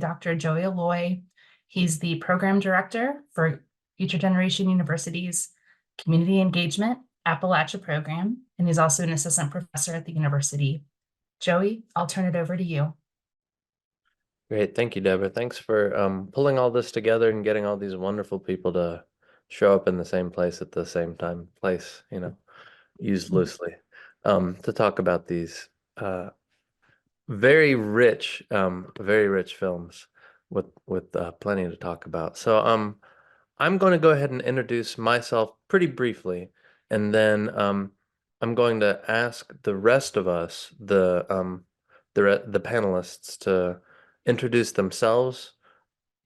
Dr. Joey Aloi. He's the Program Director for Future Generation University's Community Engagement Appalachia Program, and he's also an assistant professor at the university. Joey, I'll turn it over to you. Great. Thank you, Deborah. Thanks for pulling all this together and getting all these wonderful people to show up in the same place at the same time. Place, used loosely, to talk about these very rich films with plenty to talk about. So I'm going to go ahead and introduce myself pretty briefly, and then I'm going to ask the rest of us, the panelists, to introduce themselves,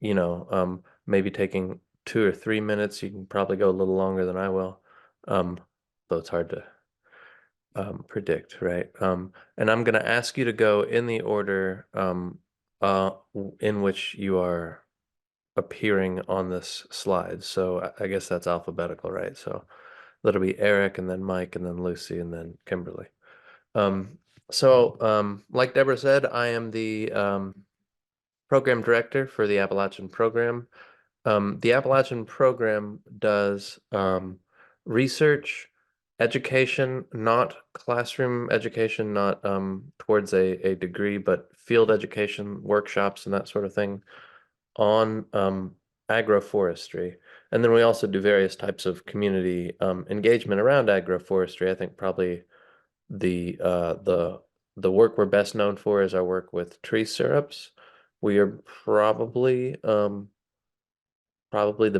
maybe taking 2 or 3 minutes. You can probably go a little longer than I will, though it's hard to predict, right? And I'm going to ask you to go in the order in which you are appearing on this slide. So I guess that's alphabetical, right? So that'll be Eric, and then Mike, and then Lucy, and then Kimberly. Like Deborah said, I am the program director for the Appalachian Program. The Appalachian Program does research, education, not classroom education, not towards a degree, but field education, workshops, and that sort of thing on agroforestry. And then we also do various types of community engagement around agroforestry. I think probably the work we're best known for is our work with tree syrups. We are probably the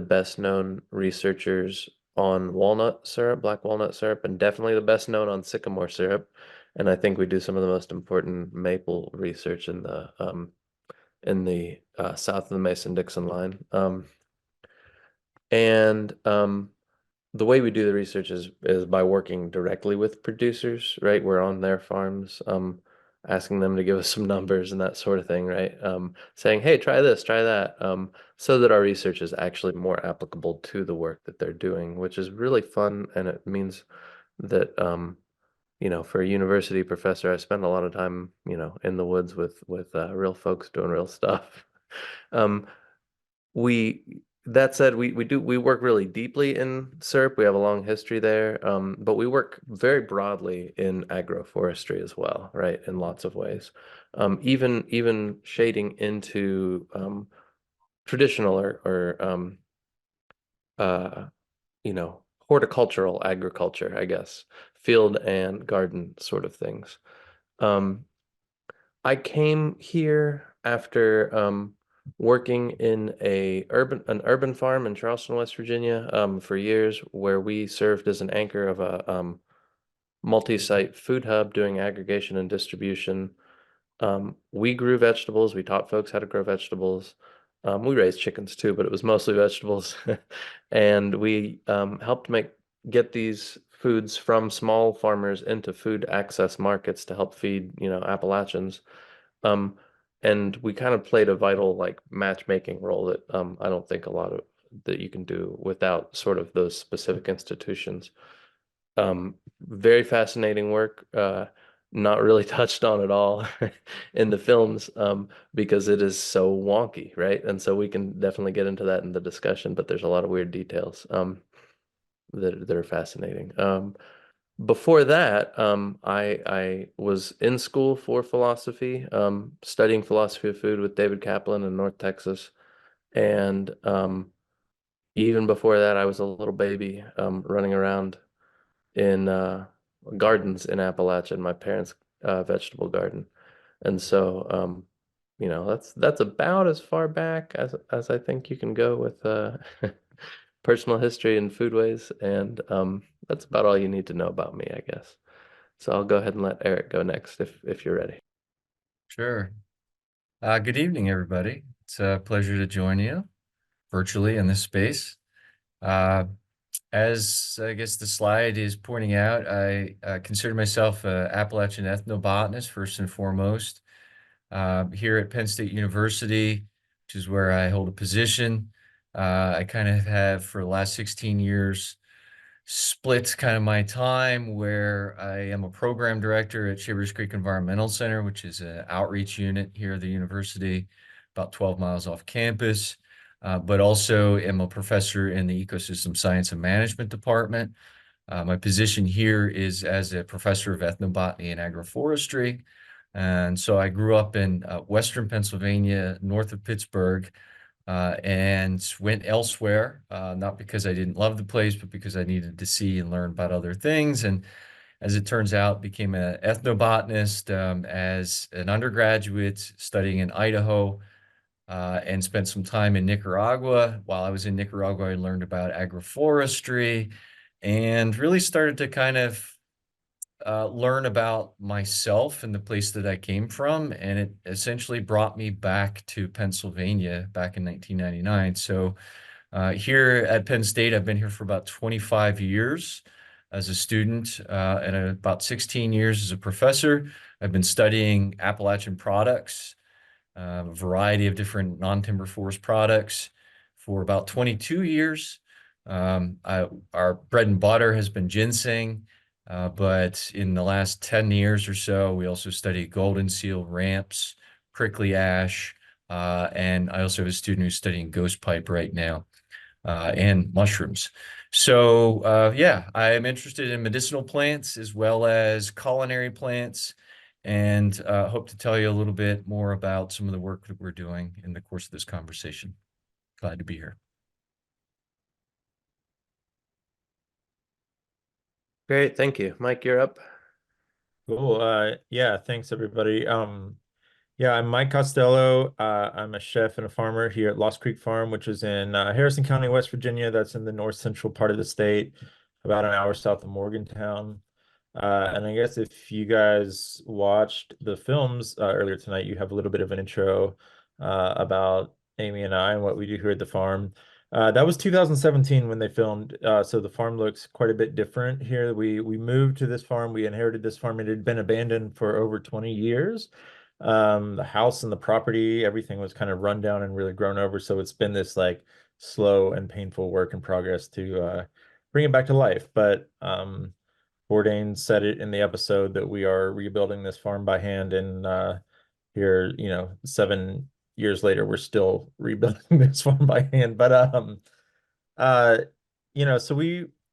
best known researchers on walnut syrup, black walnut syrup, and definitely the best known on sycamore syrup. And I think we do some of the most important maple research in the south of the Mason-Dixon line. The way we do the research is by working directly with producers, right? We're on their farms, asking them to give us some numbers and that sort of thing, right? Saying, hey, try this, try that, so that our research is actually more applicable to the work that they're doing, which is really fun. And it means that, for a university professor, I spend a lot of time, in the woods with real folks doing real stuff. That said, we work really deeply in syrup. We have a long history there, but we work very broadly in agroforestry as well, right? In lots of ways, even shading into traditional or horticultural agriculture, I guess, field and garden sort of things. I came here after working in an urban farm in Charleston, West Virginia, for years, where we served as an anchor of a multi-site food hub doing aggregation and distribution. We grew vegetables. We taught folks how to grow vegetables. We raised chickens too, but it was mostly vegetables. And we helped get these foods from small farmers into food access markets to help feed, Appalachians. And we kind of played a vital matchmaking role that I don't think a lot of that you can do without sort of those specific institutions. Very fascinating work, not really touched on at all in the films, because it is so wonky, right? And so we can definitely get into that in the discussion, but there's a lot of weird details that are fascinating. Before that, I was in school for philosophy, studying philosophy of food with David Kaplan in North Texas. And even before that, I was a little baby running around in gardens in Appalachia, in my parents' vegetable garden. And so, that's about as far back as I think you can go with personal history and foodways, and that's about all you need to know about me, I guess. So I'll go ahead and let Eric go next if you're ready. Sure. Good evening, everybody. It's a pleasure to join you virtually in this space. As I guess the slide is pointing out, I consider myself an Appalachian ethnobotanist first and foremost. Here at Penn State University, which is where I hold a position. I kind of have, for the last 16 years, split kind of my time where I am a program director at Shavers Creek Environmental Center, which is an outreach unit here at the university, about 12 miles off campus, but also am a professor in the Ecosystem Science and Management Department. My position here is as a professor of ethnobotany and agroforestry. And so I grew up in Western Pennsylvania, north of Pittsburgh, and went elsewhere, not because I didn't love the place, but because I needed to see and learn about other things. And as it turns out, became an ethnobotanist as an undergraduate studying in Idaho, and spent some time in Nicaragua. While I was in Nicaragua, I learned about agroforestry and really started to kind of learn about myself and the place that I came from. And it essentially brought me back to Pennsylvania back in 1999. So here at Penn State, I've been here for about 25 years as a student and about 16 years as a professor. I've been studying Appalachian products, a variety of different non-timber forest products for about 22 years. Our bread and butter has been ginseng, but in the last 10 years or so, we also study golden seal, ramps, prickly ash, and I also have a student who's studying ghost pipe right now, and mushrooms. So yeah, I am interested in medicinal plants as well as culinary plants, and hope to tell you a little bit more about some of the work that we're doing in the course of this conversation. Glad to be here. Great, thank you. Mike, you're up. Cool. Yeah, thanks everybody. Yeah, I'm Mike Costello. I'm a chef and a farmer here at Lost Creek Farm, which is in Harrison County, West Virginia. That's in the north central part of the state, about an hour south of Morgantown. And I guess if you guys watched the films earlier tonight, you have a little bit of an intro about Amy and I and what we do here at the farm. That was 2017 when they filmed, so the farm looks quite a bit different here. We moved to this farm. We inherited this farm. It had been abandoned for over 20 years. The house and the property, everything was kind of run down and really grown over. So it's been this like slow and painful work in progress to bring it back to life. But Bourdain said it in the episode that we are rebuilding this farm by hand, and here, 7 years later, we're still rebuilding this farm by hand. But so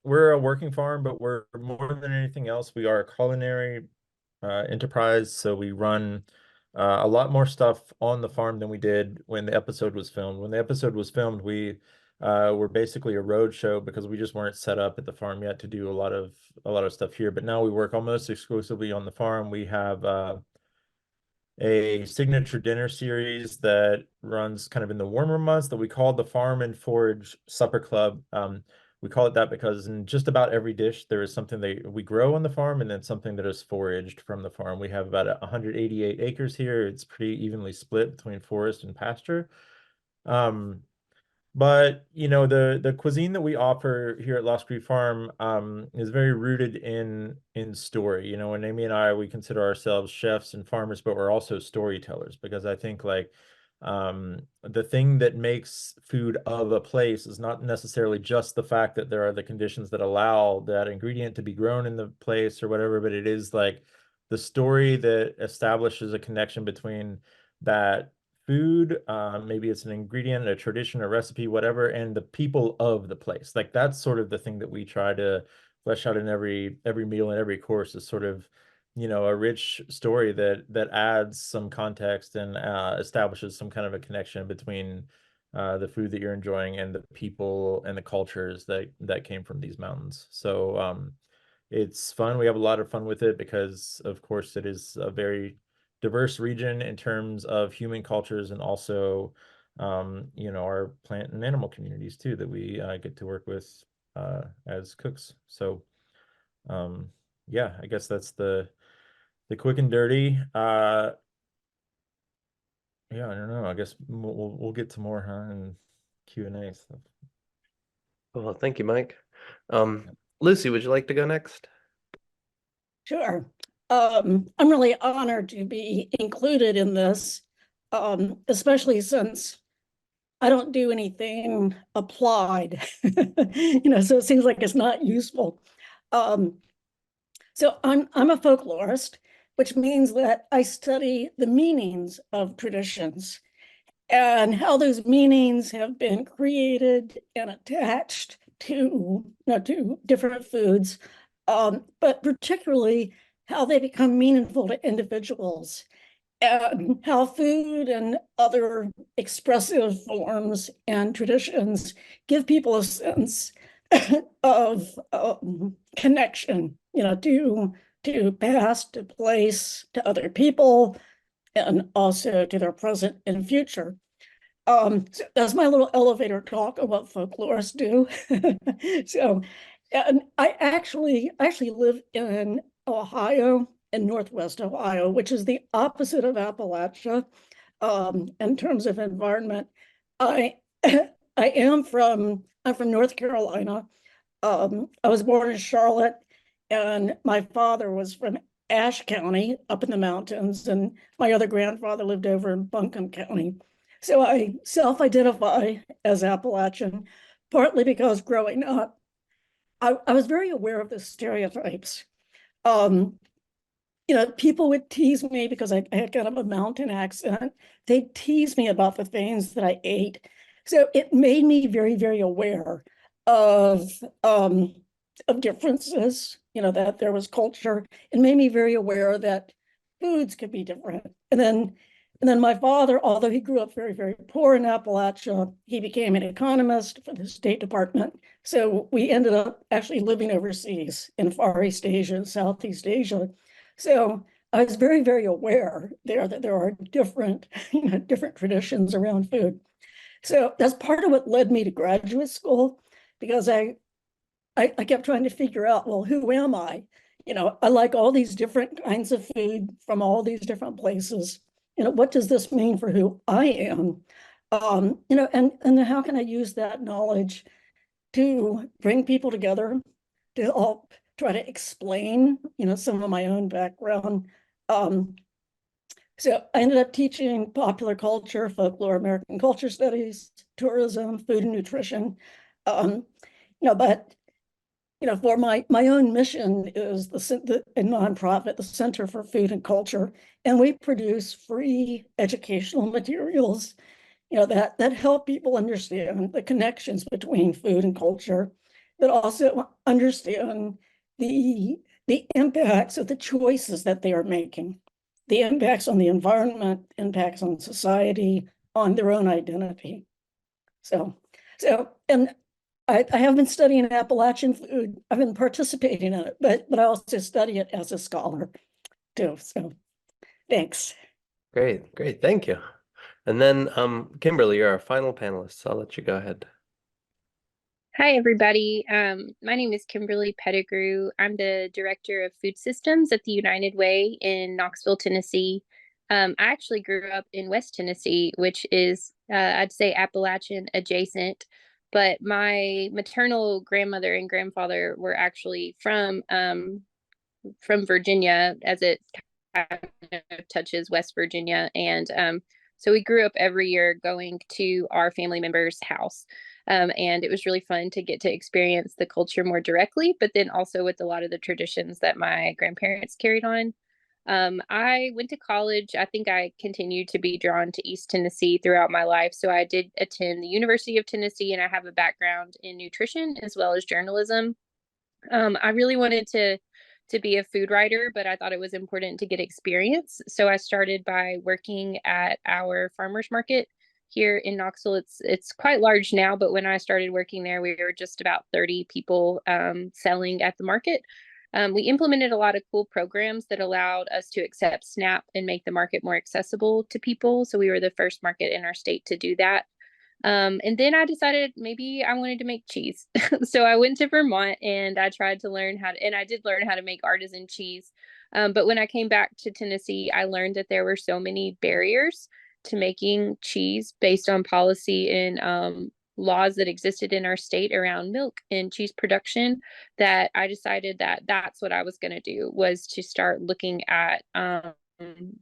we're a working farm, but we're more than anything else, we are a culinary enterprise. So we run a lot more stuff on the farm than we did when the episode was filmed. When the episode was filmed, we were basically a road show because we just weren't set up at the farm yet to do a lot of stuff here. But now we work almost exclusively on the farm. We have a signature dinner series that runs kind of in the warmer months that we call the Farm and Forage Supper Club. We call it that because in just about every dish, there is something that we grow on the farm and then something that is foraged from the farm. We have about 188 acres here. It's pretty evenly split between forest and pasture. But the cuisine that we offer here at Lost Creek Farm is very rooted in story. And Amy and I, we consider ourselves chefs and farmers, but we're also storytellers, because I think like the thing that makes food of a place is not necessarily just the fact that there are the conditions that allow that ingredient to be grown in the place or whatever, but it is like the story that establishes a connection between that food, maybe it's an ingredient, a tradition, a recipe, whatever, and the people of the place. Like that's sort of the thing that we try to flesh out in every meal and every course, is sort of a rich story that adds some context and establishes some kind of a connection between the food that you're enjoying and the people and the cultures that came from these mountains. So it's fun. We have a lot of fun with it because, of course, it is a very diverse region in terms of human cultures, and also our plant and animal communities too that we get to work with as cooks. So yeah, I guess that's the quick and dirty. Yeah, I don't know. I guess we'll get to more in Q&A stuff. Well, thank you, Mike. Lucy, would you like to go next? Sure. I'm really honored to be included in this, especially since I don't do anything applied, so it seems like it's not useful. So I'm a folklorist, which means that I study the meanings of traditions. and how those meanings have been created and attached to, to different foods, but particularly how they become meaningful to individuals, and how food and other expressive forms and traditions give people a sense of connection, to past, to place, to other people, and also to their present and future. So that's my little elevator talk of what folklorists do. So, and I actually live in Ohio, in Northwest Ohio, which is the opposite of Appalachia in terms of environment. I'm from North Carolina. I was born in Charlotte, and my father was from Ashe County up in the mountains, and my other grandfather lived over in Buncombe County. So I self-identify as Appalachian, partly because growing up, I was very aware of the stereotypes. People would tease me because I had kind of a mountain accent. They'd tease me about the things that I ate. So it made me very, very aware of differences, that there was culture. It made me very aware that foods could be different. And then my father, although he grew up very, very poor in Appalachia, he became an economist for the State Department. So we ended up actually living overseas in Far East Asia and Southeast Asia. So I was very, very aware there that there are different, different traditions around food. So that's part of what led me to graduate school, because I kept trying to figure out, well, who am I? I like all these different kinds of food from all these different places. What does this mean for who I am? And how can I use that knowledge to bring people together, to help try to explain, some of my own background. So I ended up teaching popular culture, folklore, American culture studies, tourism, food and nutrition. But for my own mission is a nonprofit, the Center for Food and Culture, and we produce free educational materials, that help people understand the connections between food and culture, but also understand the impacts of the choices that they are making, the impacts on the environment, impacts on society, on their own identity. And I have been studying Appalachian food. I've been participating in it, but I also study it as a scholar too. So thanks. Great, thank you. And then Kimberly, you're our final panelist, so I'll let you go ahead. Hi, everybody. My name is Kimberly Pettigrew. I'm the Director of Food Systems at the United Way in Knoxville, Tennessee. I actually grew up in West Tennessee, which is, I'd say, Appalachian adjacent, but my maternal grandmother and grandfather were actually from Virginia, as it kind of touches West Virginia. And so we grew up every year going to our family member's house. And it was really fun to get to experience the culture more directly, but then also with a lot of the traditions that my grandparents carried on. I went to college. I think I continued to be drawn to East Tennessee throughout my life. So I did attend the University of Tennessee, and I have a background in nutrition as well as journalism. I really wanted to be a food writer, but I thought it was important to get experience. So I started by working at our farmers market here in Knoxville. It's quite large now, but when I started working there, we were just about 30 people selling at the market. We implemented a lot of cool programs that allowed us to accept SNAP and make the market more accessible to people. So we were the first market in our state to do that. And then I decided maybe I wanted to make cheese. So I went to Vermont and I tried to learn and I did learn how to make artisan cheese. But when I came back to Tennessee, I learned that there were so many barriers to making cheese based on policy and laws that existed in our state around milk and cheese production, that I decided that that's what I was going to do, was to start looking at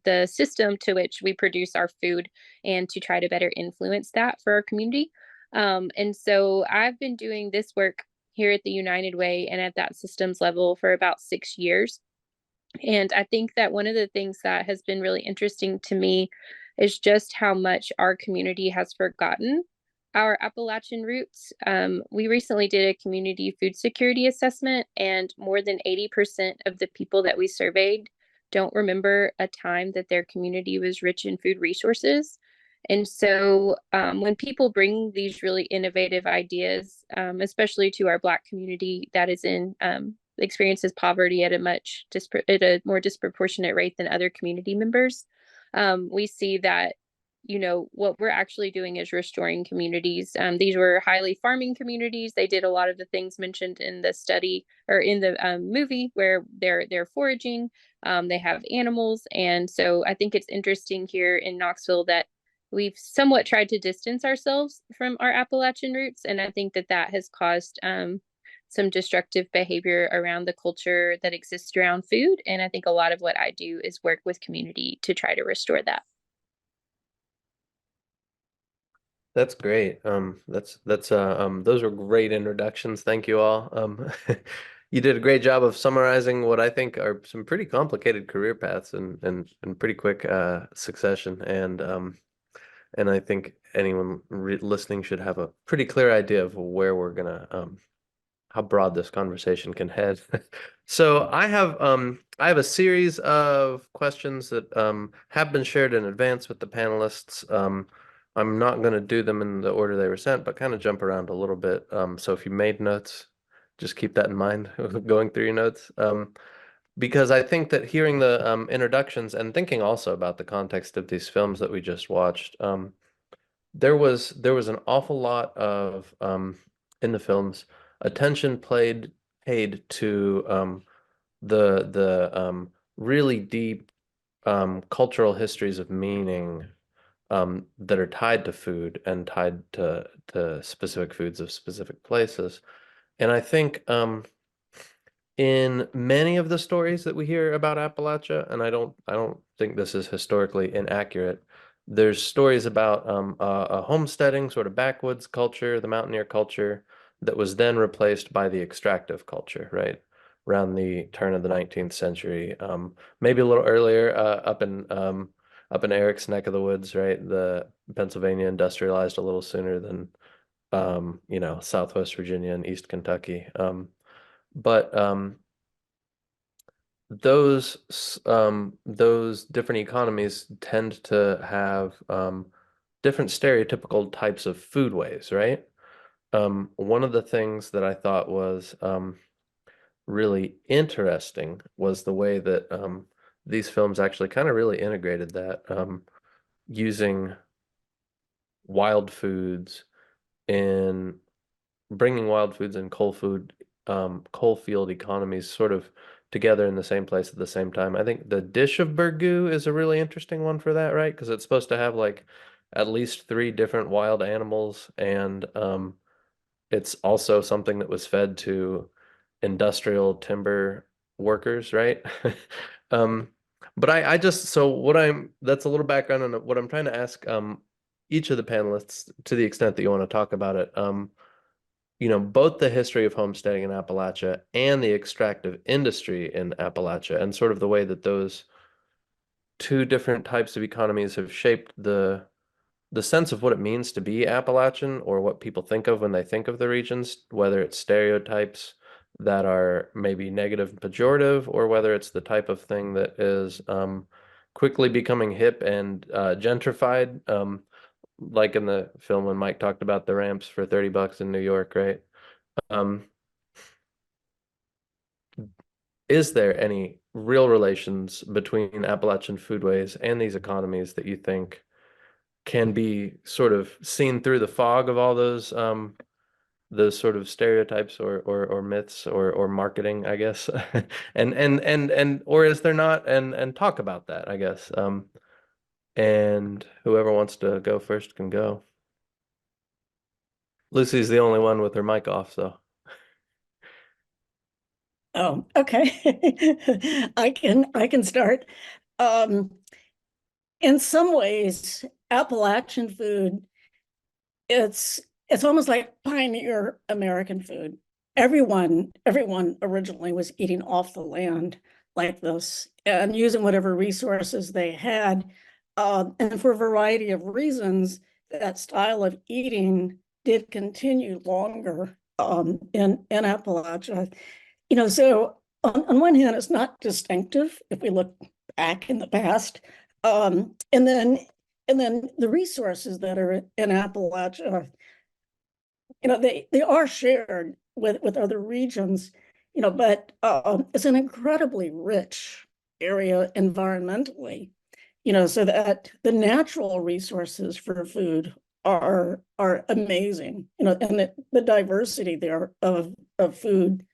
the system to which we produce our food and to try to better influence that for our community. And so I've been doing this work here at the United Way and at that systems level for about 6 years. And I think that one of the things that has been really interesting to me is just how much our community has forgotten our Appalachian roots. We recently did a community food security assessment, and more than 80% of the people that we surveyed don't remember a time that their community was rich in food resources. And so when people bring these really innovative ideas, especially to our Black community that is in experiences poverty at a more disproportionate rate than other community members, we see that, you know, what we're actually doing is restoring communities. These were highly farming communities. They did a lot of the things mentioned in the study or in the movie, where they're foraging. They have animals, and so I think it's interesting here in Knoxville that we've somewhat tried to distance ourselves from our Appalachian roots, and I think that that has caused some destructive behavior around the culture that exists around food. And I think a lot of what I do is work with community to try to restore that. That's great. Those were great introductions. Thank you all. You did a great job of summarizing what I think are some pretty complicated career paths in pretty quick succession. And I think anyone listening should have a pretty clear idea of where we're gonna how broad this conversation can head. So I have a series of questions that have been shared in advance with the panelists. I'm not going to do them in the order they were sent, but kind of jump around a little bit. So if you made notes, just keep that in mind going through your notes. Because I think that hearing the introductions and thinking also about the context of these films that we just watched, there was an awful lot of in the films attention paid to the really deep cultural histories of meaning that are tied to food and tied to specific foods of specific places. And I think in many of the stories that we hear about Appalachia, and I don't think this is historically inaccurate, there's stories about a homesteading sort of backwoods culture, the mountaineer culture, that was then replaced by the extractive culture, right? Around the turn of the 19th century, maybe a little earlier, up in Eric's neck of the woods, right? The Pennsylvania industrialized a little sooner than Southwest Virginia and East Kentucky. But those different economies tend to have different stereotypical types of foodways, right? One of the things that I thought was really interesting was the way that these films actually kind of really integrated that, using wild foods in bringing wild foods and coal field economies sort of together in the same place at the same time. I think the dish of burgoo is a really interesting one for that, right? Because it's supposed to have like at least 3 different wild animals, and it's also something that was fed to industrial timber workers, right? But I just, so that's a little background on what I'm trying to ask each of the panelists, to the extent that you want to talk about it. Both the history of homesteading in Appalachia and the extractive industry in Appalachia, and sort of the way that those 2 different types of economies have shaped the sense of what it means to be Appalachian, or what people think of when they think of the regions, whether it's stereotypes that are maybe negative and pejorative, or whether it's the type of thing that is quickly becoming hip and gentrified, like in the film when Mike talked about the ramps for $30 in New York, right? Is there any real relations between Appalachian foodways and these economies that you think can be sort of seen through the fog of all those sort of stereotypes or myths or marketing, I guess, and or is there not? And talk about that, I guess. And whoever wants to go first can go. Lucy's the only one with her mic off, so. Oh, okay. I can start. In some ways, Appalachian food, it's almost like pioneer American food. Everyone originally was eating off the land like this and using whatever resources they had. And for a variety of reasons, that style of eating did continue longer in Appalachia. So on one hand, it's not distinctive if we look back in the past. And then the resources that are in Appalachia, they are shared with other regions, but it's an incredibly rich area environmentally, so that the natural resources for food are amazing, and the diversity there of food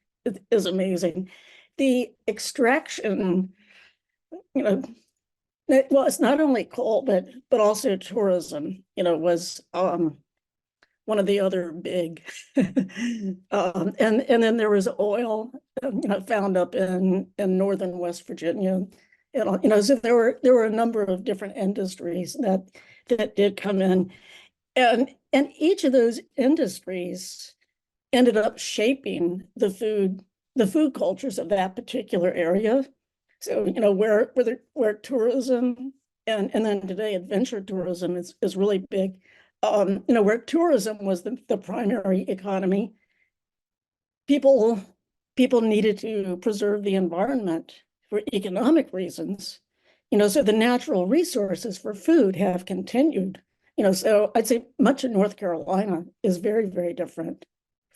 is amazing. The extraction, well, it's not only coal, but also tourism, was one of the other big, and then there was oil, found up in northern West Virginia. So there were a number of different industries that did come in, and each of those industries ended up shaping the food cultures of that particular area. So where tourism and then today adventure tourism is really big. Where tourism was the primary economy, people needed to preserve the environment for economic reasons. So the natural resources for food have continued. So I'd say much of North Carolina is very, very different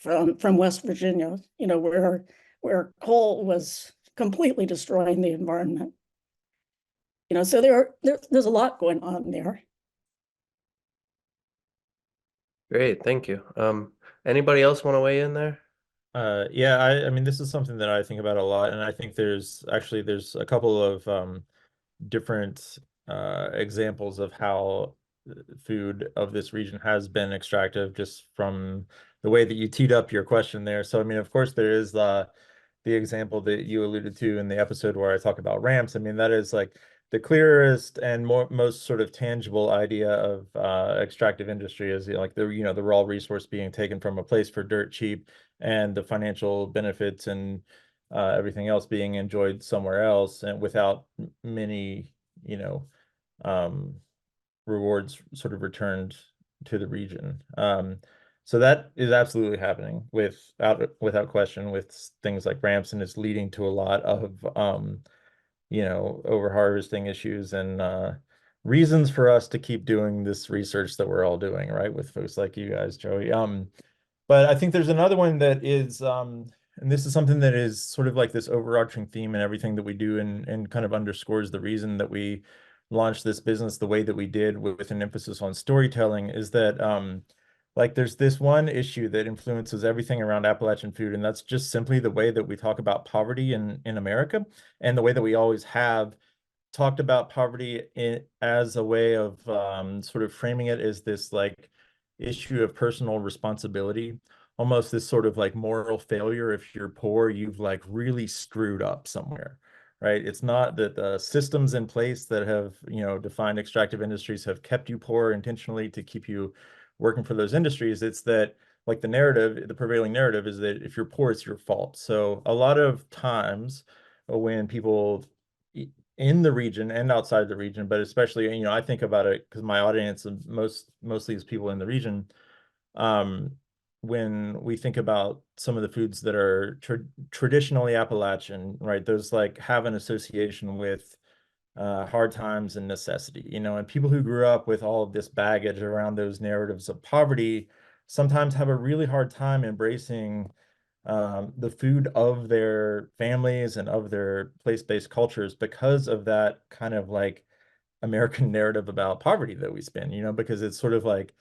from West Virginia, where coal was completely destroying the environment. So there's a lot going on there. Great, thank you. Anybody else want to weigh in there? Yeah, I mean, this is something that I think about a lot, and I think there's a couple of different examples of how food of this region has been extractive, just from the way that you teed up your question there. So, I mean, of course, there is the example that you alluded to in the episode where I talk about ramps. I mean, that is like the clearest and most sort of tangible idea of extractive industry is like the raw resource being taken from a place for dirt cheap, and the financial benefits and everything else being enjoyed somewhere else, and without many rewards sort of returned to the region. So that is absolutely happening without question with things like ramps, and it's leading to a lot of over harvesting issues and reasons for us to keep doing this research that we're all doing, right, with folks like you guys, Joey. But I think there's another one that is, and this is something that is sort of like this overarching theme in everything that we do, and kind of underscores the reason that we launched this business the way that we did, with an emphasis on storytelling, is that like there's this one issue that influences everything around Appalachian food, and that's just simply the way that we talk about poverty in America, and the way that we always have talked about poverty as a way of sort of framing it as this like issue of personal responsibility, almost this sort of like moral failure. If you're poor, you've like really screwed up somewhere, right? It's not that the systems in place that have defined extractive industries have kept you poor intentionally to keep you working for those industries. It's that like the prevailing narrative is that if you're poor, it's your fault. So a lot of times when people in the region and outside the region, but especially, I think about it because my audience mostly is people in the region. When we think about some of the foods that are traditionally Appalachian, right, those like have an association with hard times and necessity, and people who grew up with all of this baggage around those narratives of poverty sometimes have a really hard time embracing the food of their families and of their place-based cultures because of that kind of like American narrative about poverty that we spin, because it's sort of like,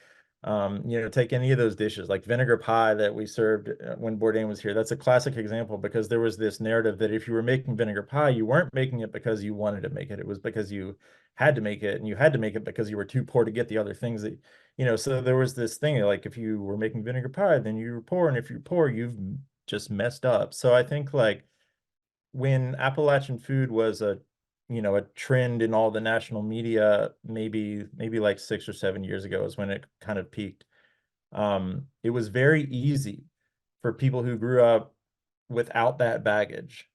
take any of those dishes like vinegar pie that we served when Bourdain was here. That's a classic example, because there was this narrative that if you were making vinegar pie, you weren't making it because you wanted to make it. It was because you had to make it, and you had to make it because you were too poor to get the other things that, so there was this thing like if you were making vinegar pie, then you were poor, and if you're poor, you've just messed up. So I think like when Appalachian food was a trend in all the national media, maybe like 6 or 7 years ago is when it kind of peaked. It was very easy for people who grew up without that baggage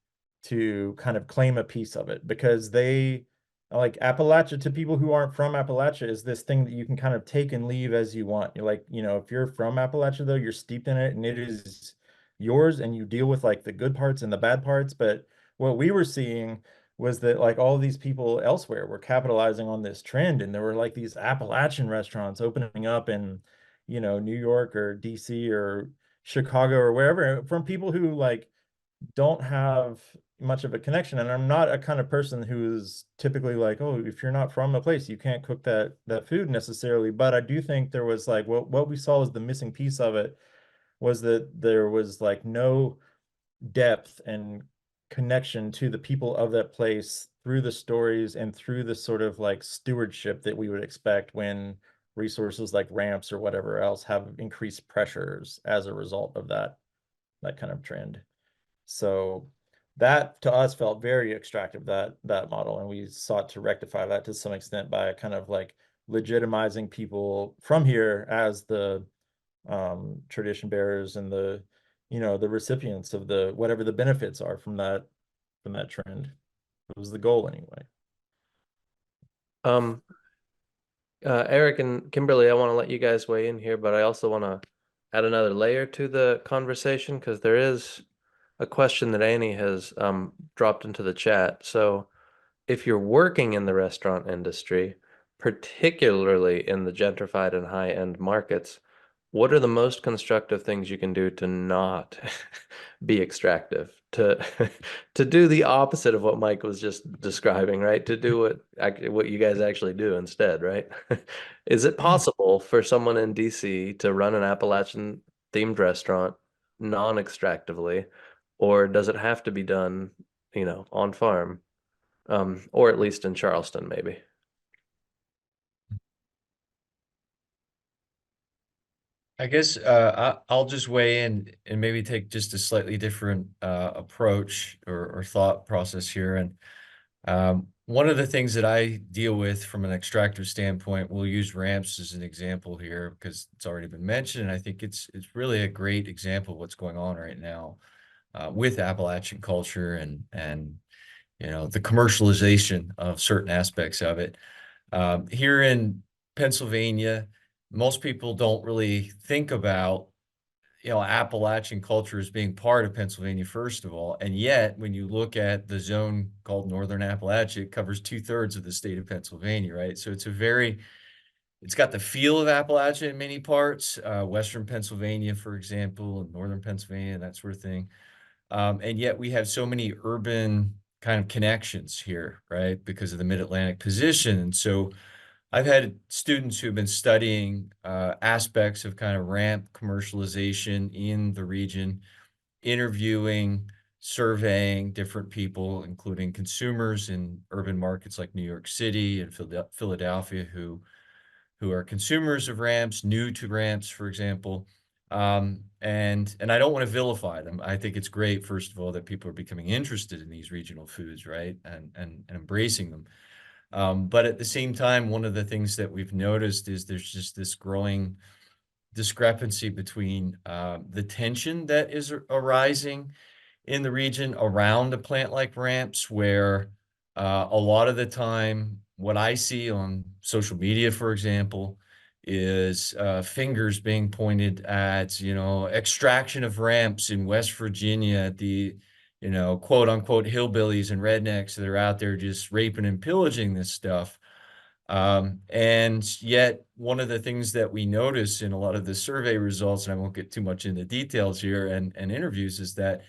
to kind of claim a piece of it, because they like Appalachia to people who aren't from Appalachia is this thing that you can kind of take and leave as you want. You're like, you know, if you're from Appalachia though, you're steeped in it and it is yours and you deal with like the good parts and the bad parts. But what we were seeing was that like all these people elsewhere were capitalizing on this trend, and there were like these Appalachian restaurants opening up in, you know, New York or DC or Chicago or wherever, from people who like don't have much of a connection. And I'm not a kind of person who's typically like, oh, if you're not from a place, you can't cook that food necessarily. But I do think there was like what we saw as the missing piece of it was that there was like no depth and connection to the people of that place through the stories and through the sort of like stewardship that we would expect when resources like ramps or whatever else have increased pressures as a result of that kind of trend. So that to us felt very extractive, that model, and we sought to rectify that to some extent by kind of like legitimizing people from here as the tradition bearers and the, you know, the recipients of the whatever the benefits are from that trend. It was the goal anyway. Eric and Kimberly, I want to let you guys weigh in here, but I also want to add another layer to the conversation because there is a question that Annie has dropped into the chat. So if you're working in the restaurant industry, particularly in the gentrified and high-end markets, what are the most constructive things you can do to not be extractive, to to do the opposite of what Mike was just describing, right? To do what you guys actually do instead, right? Is it possible for someone in DC to run an Appalachian themed restaurant non-extractively, or does it have to be done, you know, on farm, or at least in Charleston, maybe? I guess I'll just weigh in and maybe take just a slightly different approach or thought process here. And one of the things that I deal with from an extractive standpoint, we'll use ramps as an example here because it's already been mentioned. And I think it's really a great example of what's going on right now with Appalachian culture and you know, the commercialization of certain aspects of it. Here in Pennsylvania, most people don't really think about, you know, Appalachian culture as being part of Pennsylvania, first of all. And yet, when you look at the zone called Northern Appalachia, it covers 2/3 of the state of Pennsylvania, right? So it's got the feel of Appalachia in many parts, Western Pennsylvania, for example, and Northern Pennsylvania, that sort of thing. And yet we have so many urban kind of connections here, right? Because of the mid-Atlantic position. And so I've had students who've been studying aspects of kind of ramp commercialization in the region, interviewing, surveying different people, including consumers in urban markets like New York City and Philadelphia who are consumers of ramps, new to ramps, for example. And I don't want to vilify them. I think it's great, first of all, that people are becoming interested in these regional foods, right? And embracing them. But at the same time, one of the things that we've noticed is there's just this growing discrepancy between the tension that is arising in the region around a plant like ramps, where a lot of the time, what I see on social media, for example, is fingers being pointed at, you know, extraction of ramps in West Virginia at the, you know, quote unquote hillbillies and rednecks that are out there just raping and pillaging this stuff. And yet one of the things that we notice in a lot of the survey results, and I won't get too much into details here and interviews, is that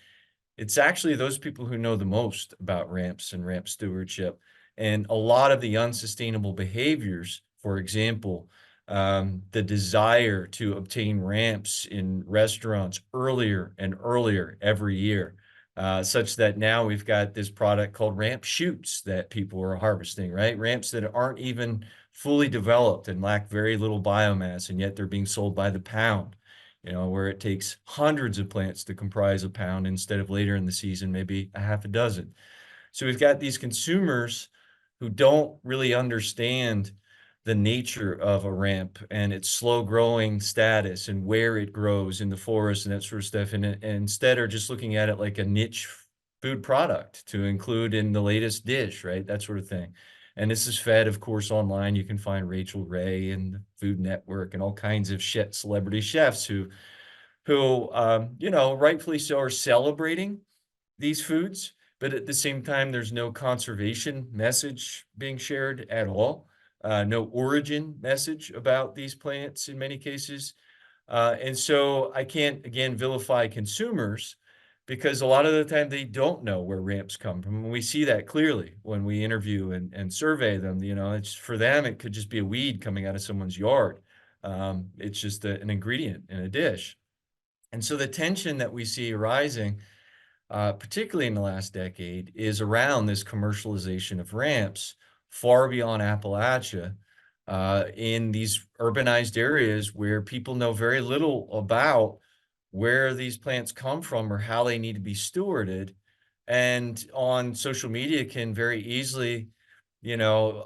it's actually those people who know the most about ramps and ramp stewardship. And a lot of the unsustainable behaviors, for example, the desire to obtain ramps in restaurants earlier and earlier every year, such that now we've got this product called ramp shoots that people are harvesting, right? Ramps that aren't even fully developed and lack very little biomass, and yet they're being sold by the pound, you know, where it takes hundreds of plants to comprise a pound instead of later in the season, maybe a half a dozen. So we've got these consumers who don't really understand the nature of a ramp and its slow growing status and where it grows in the forest and that sort of stuff. And instead are just looking at it like a niche food product to include in the latest dish, right? That sort of thing. And this is fed, of course, online. You can find Rachel Ray and the Food Network and all kinds of celebrity chefs who you know, rightfully so, are celebrating these foods, but at the same time, there's no conservation message being shared at all, no origin message about these plants in many cases. And so I can't, again, vilify consumers, because a lot of the time they don't know where ramps come from. And we see that clearly when we interview and survey them. You know, it's for them, it could just be a weed coming out of someone's yard. It's just an ingredient in a dish. And so the tension that we see arising, particularly in the last decade, is around this commercialization of ramps far beyond Appalachia, in these urbanized areas where people know very little about where these plants come from or how they need to be stewarded, and on social media can very easily, you know,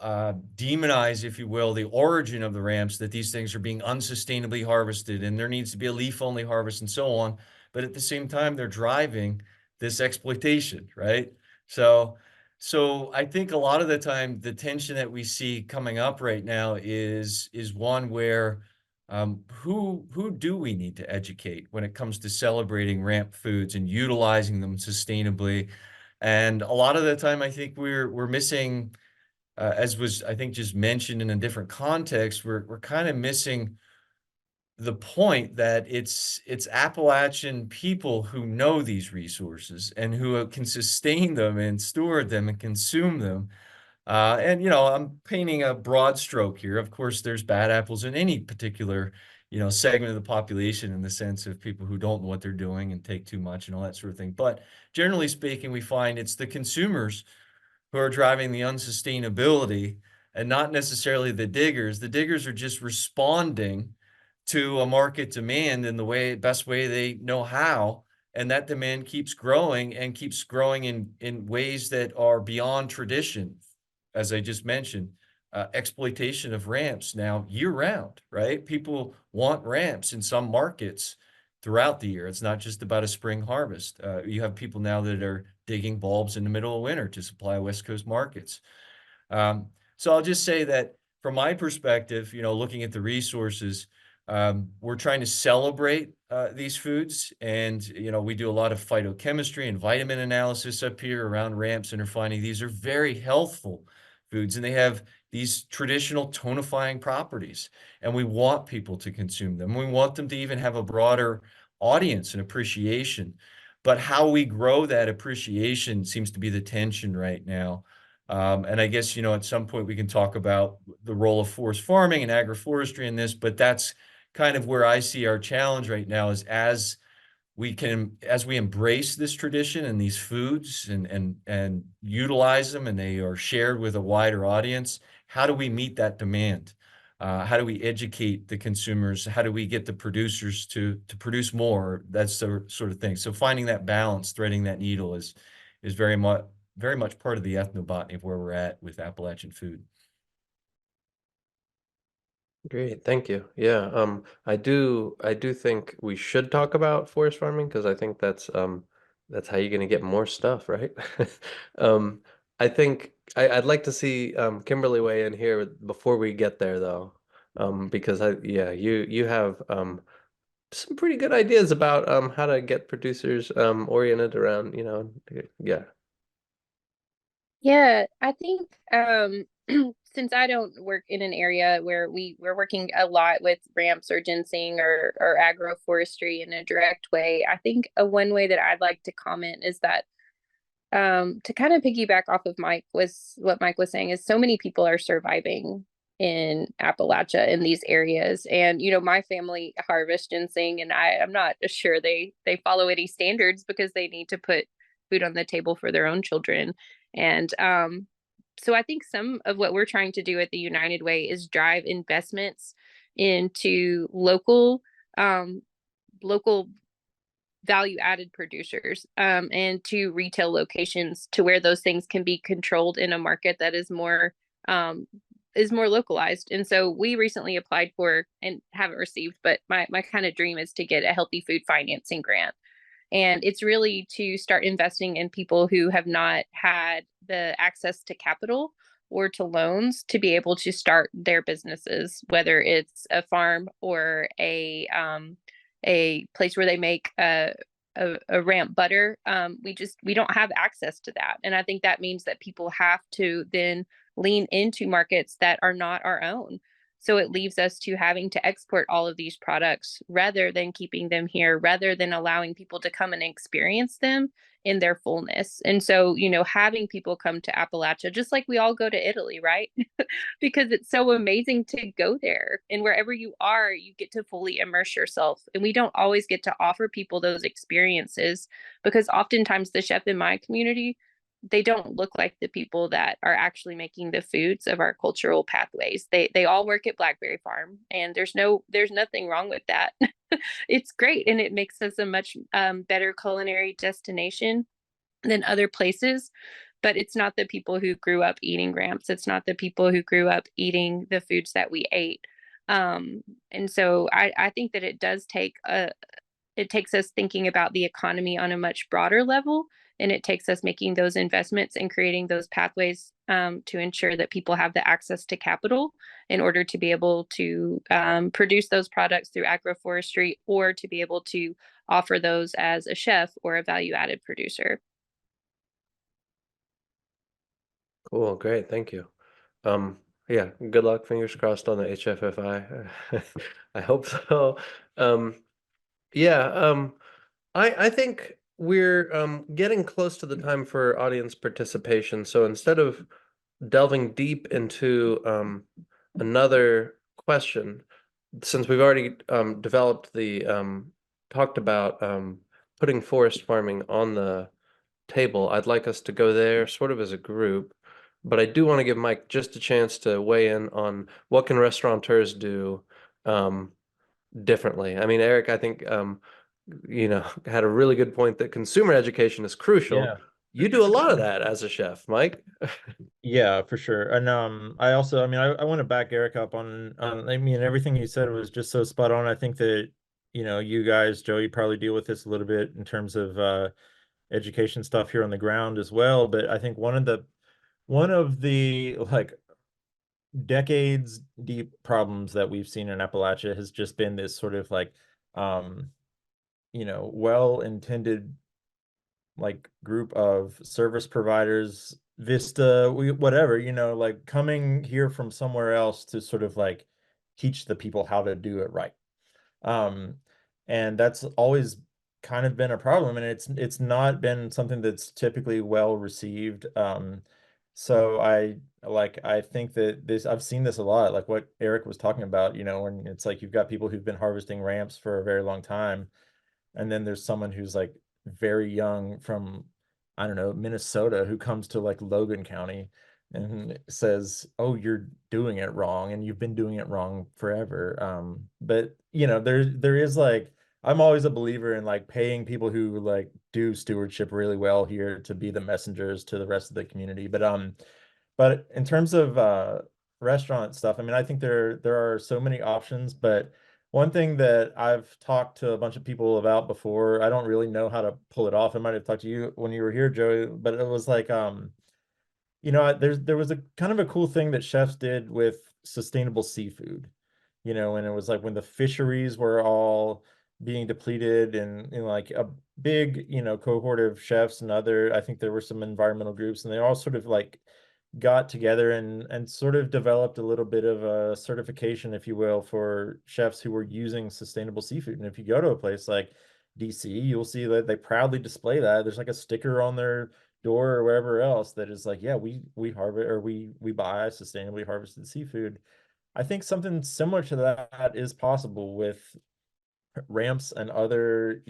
demonize, if you will, the origin of the ramps, that these things are being unsustainably harvested and there needs to be a leaf-only harvest and so on. But at the same time, they're driving this exploitation, right? So I think a lot of the time, the tension that we see coming up right now is one where who do we need to educate when it comes to celebrating ramp foods and utilizing them sustainably? And a lot of the time, I think we're missing, as was, I think, just mentioned in a different context, we're kind of missing the point that it's Appalachian people who know these resources and who can sustain them and steward them and consume them. And, you know, I'm painting a broad stroke here. Of course, there's bad apples in any particular, you know, segment of the population, in the sense of people who don't know what they're doing and take too much and all that sort of thing. But generally speaking, we find it's the consumers who are driving the unsustainability, and not necessarily the diggers. The diggers are just responding to a market demand in the best way they know how. And that demand keeps growing and keeps growing in ways that are beyond tradition. As I just mentioned, exploitation of ramps now year round, right? People want ramps in some markets throughout the year. It's not just about a spring harvest. You have people now that are digging bulbs in the middle of winter to supply West Coast markets. So I'll just say that from my perspective, you know, looking at the resources, we're trying to celebrate these foods, and you know, we do a lot of phytochemistry and vitamin analysis up here around ramps, and are finding these are very healthful foods, and they have these traditional tonifying properties, and we want people to consume them. We want them to even have a broader audience and appreciation. But how we grow that appreciation seems to be the tension right now. And I guess, you know, at some point we can talk about the role of forest farming and agroforestry in this, but that's kind of where I see our challenge right now, is as we embrace this tradition and these foods and utilize them, and they are shared with a wider audience, how do we meet that demand? How do we educate the consumers? How do we get the producers to produce more? That's the sort of thing. So finding that balance, threading that needle is very much part of the ethnobotany of where we're at with Appalachian food. Great, thank you. Yeah, I do think we should talk about forest farming, because I think that's how you're gonna get more stuff, right? I think I'd like to see Kimberly weigh in here before we get there, though, because you have some pretty good ideas about how to get producers oriented around, you know, yeah. Yeah, I think since I don't work in an area where we're working a lot with ramps or ginseng or agroforestry in a direct way, I think one way that I'd like to comment is that to kind of piggyback off of what Mike was saying, is so many people are surviving in Appalachia in these areas. And, you know, my family harvests ginseng, and I'm not sure they follow any standards, because they need to put food on the table for their own children. And so I think some of what we're trying to do at the United Way is drive investments into local value added producers and to retail locations, to where those things can be controlled in a market that is more localized. And so we recently applied for, and haven't received, but my kind of dream is to get a healthy food financing grant. And it's really to start investing in people who have not had the access to capital or to loans to be able to start their businesses, whether it's a farm or a place where they make a ramp butter. We don't have access to that. And I think that means that people have to then lean into markets that are not our own. So it leaves us to having to export all of these products rather than keeping them here, rather than allowing people to come and experience them in their fullness. And so, having people come to Appalachia, just like we all go to Italy, right? Because it's so amazing to go there. And wherever you are, you get to fully immerse yourself. And we don't always get to offer people those experiences because oftentimes the chef in my community, they don't look like the people that are actually making the foods of our cultural pathways. They all work at Blackberry Farm, and there's nothing wrong with that. It's great, and it makes us a much better culinary destination than other places. But it's not the people who grew up eating ramps. It's not the people who grew up eating the foods that we ate. And so I think that it takes us thinking about the economy on a much broader level. And it takes us making those investments and creating those pathways to ensure that people have the access to capital in order to be able to produce those products through agroforestry, or to be able to offer those as a chef or a value-added producer. Cool, great, thank you. Yeah, good luck, fingers crossed on the HFFI. I hope so. Yeah, I think we're getting close to the time for audience participation. So instead of delving deep into another question, since we've already talked about putting forest farming on the table, I'd like us to go there sort of as a group. But I do want to give Mike just a chance to weigh in on what can restaurateurs do differently. I mean, Eric, I think had a really good point that consumer education is crucial. Yeah. You do a lot of that as a chef, Mike. Yeah, for sure. And I want to back Eric up on everything he said was just so spot on. I think that, you guys, Joe, you probably deal with this a little bit in terms of education stuff here on the ground as well. But I think one of the like decades deep problems that we've seen in Appalachia has just been this sort of like well-intended like group of service providers, Vista, whatever, like coming here from somewhere else to sort of like teach the people how to do it right. And that's always kind of been a problem, and it's not been something that's typically well received. So I think that I've seen this a lot, like what Eric was talking about, when it's like you've got people who've been harvesting ramps for a very long time, and then there's someone who's like very young from, I don't know, Minnesota, who comes to like Logan County and says, "Oh, you're doing it wrong, and you've been doing it wrong forever." But there is like, I'm always a believer in like paying people who like do stewardship really well here to be the messengers to the rest of the community. But in terms of restaurant stuff, I mean, I think there are so many options, but one thing that I've talked to a bunch of people about before, I don't really know how to pull it off. I might have talked to you when you were here, Joey, but it was like, there was a kind of a cool thing that chefs did with sustainable seafood, and it was like when the fisheries were all being depleted, and like a big, cohort of chefs and I think there were some environmental groups, and they all sort of like got together and sort of developed a little bit of a certification, if you will, for chefs who were using sustainable seafood. And if you go to a place like DC, you'll see that they proudly display that. There's like a sticker on their door or wherever else that is like, yeah, we harvest, or we buy sustainably harvested seafood. I think something similar to that is possible with ramps and other,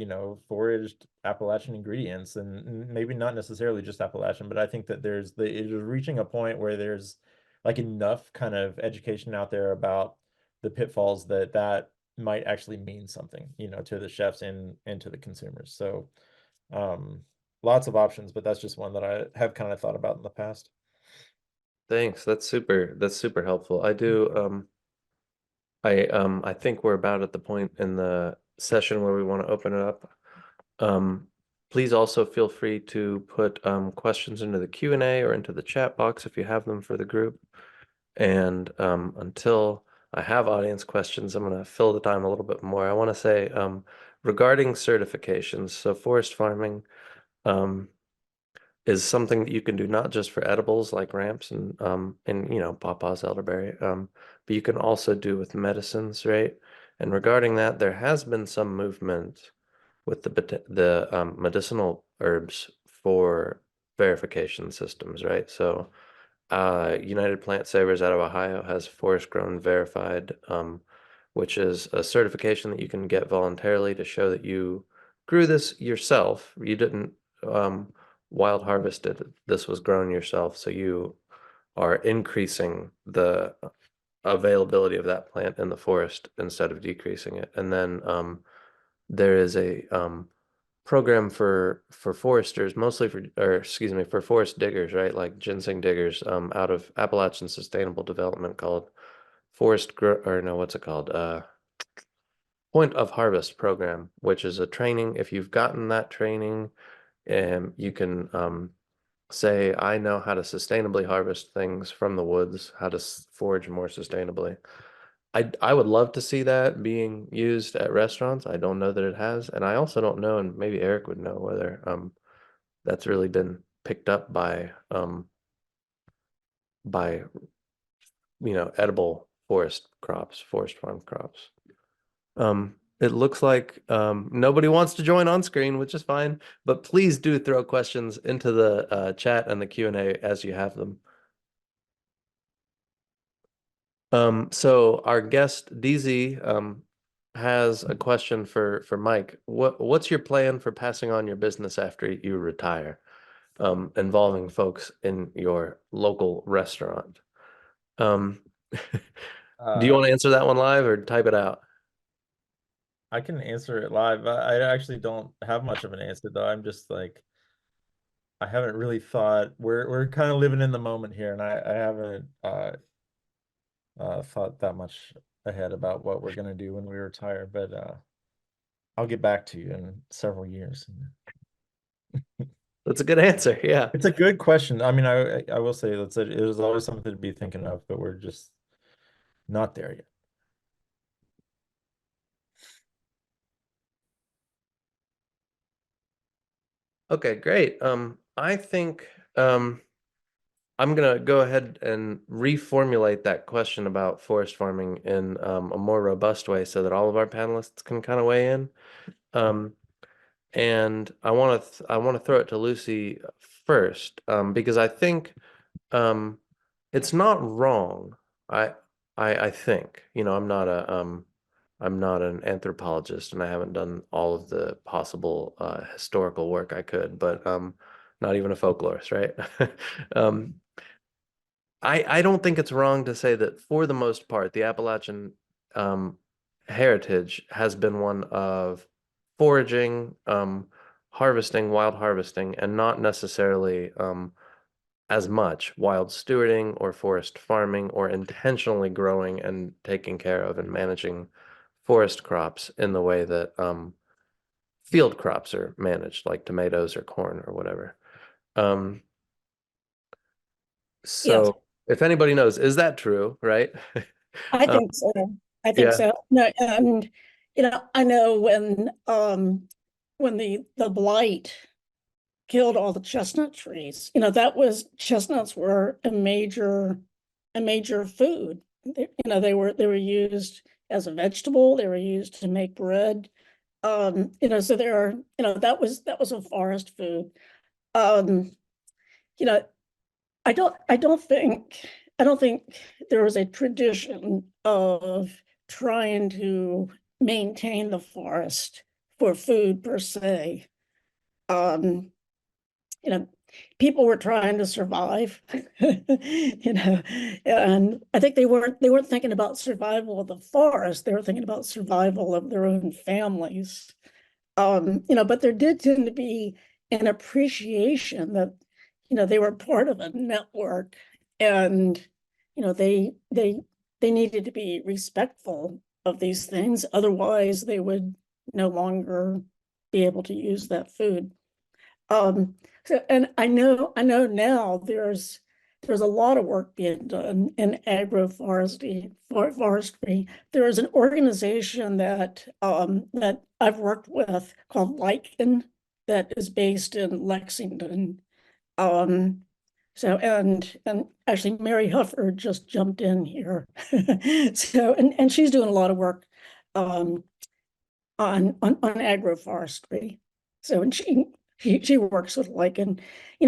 foraged Appalachian ingredients, and maybe not necessarily just Appalachian, but I think that it is reaching a point where there's like enough kind of education out there about the pitfalls that might actually mean something, to the chefs and to the consumers. So lots of options, but that's just one that I have kind of thought about in the past. Thanks. That's super helpful. I think we're about at the point in the session where we want to open it up. please also feel free to put questions into the Q&A or into the chat box if you have them for the group. And until I have audience questions, I'm going to fill the time a little bit more. I want to say regarding certifications, so forest farming is something that you can do not just for edibles like ramps and pawpaws, elderberry, but you can also do with medicines, right? And regarding that, there has been some movement with the medicinal herbs for verification systems, right? So United Plant Savers out of Ohio has forest grown verified, which is a certification that you can get voluntarily to show that you grew this yourself. You didn't wild harvested. This was grown yourself. So you are increasing the availability of that plant in the forest instead of decreasing it. And then there is a program for foresters, mostly for forest diggers, right? Like ginseng diggers, out of Appalachian Sustainable Development called Point of Harvest program, which is a training. If you've gotten that training, you can say, I know how to sustainably harvest things from the woods, how to forage more sustainably. I would love to see that being used at restaurants. I don't know that it has, and I also don't know, and maybe Eric would know whether that's really been picked up by edible forest farm crops. It looks like nobody wants to join on screen, which is fine, but please do throw questions into the chat and the Q&A as you have them. So our guest DZ has a question for Mike. What's your plan for passing on your business after you retire, involving folks in your local restaurant? Do you want to answer that one live or type it out? I can answer it live. I actually don't have much of an answer though. I'm just like, I haven't really thought. We're kind of living in the moment here, and I haven't thought that much ahead about what we're gonna do when we retire. But I'll get back to you in several years. That's a good answer. Yeah, it's a good question. I mean, I will say it was always something to be thinking of, but we're just not there yet. Okay, great. I think I'm gonna go ahead and reformulate that question about forest farming in a more robust way so that all of our panelists can kind of weigh in. And I want to throw it to Lucy first, because I think it's not wrong. I think, I'm not an anthropologist and I haven't done all of the possible historical work I could, but not even a folklorist, right? I don't think it's wrong to say that for the most part, the Appalachian heritage has been one of foraging, wild harvesting, and not necessarily as much wild stewarding or forest farming or intentionally growing and taking care of and managing forest crops in the way that field crops are managed, like tomatoes or corn or whatever. Yes. If anybody knows, is that true, right? I think so. I think yeah. so. No, and I know when the blight killed all the chestnut trees, chestnuts were a major food. They were used as a vegetable. They were used to make bread. So that was a forest food. I don't think there was a tradition of trying to maintain the forest for food per se. People were trying to survive, and I think they weren't thinking about survival of the forest. They were thinking about survival of their own families. But there did tend to be an appreciation that they were part of a network, and they needed to be respectful of these things. Otherwise, they would no longer be able to use that food. And I know now there's a lot of work being done in agroforestry, forestry. There is an organization that that I've worked with called Lichen that is based in Lexington. So and actually Mary Huffer just jumped in here. So and she's doing a lot of work on agroforestry. So and she works with lichen,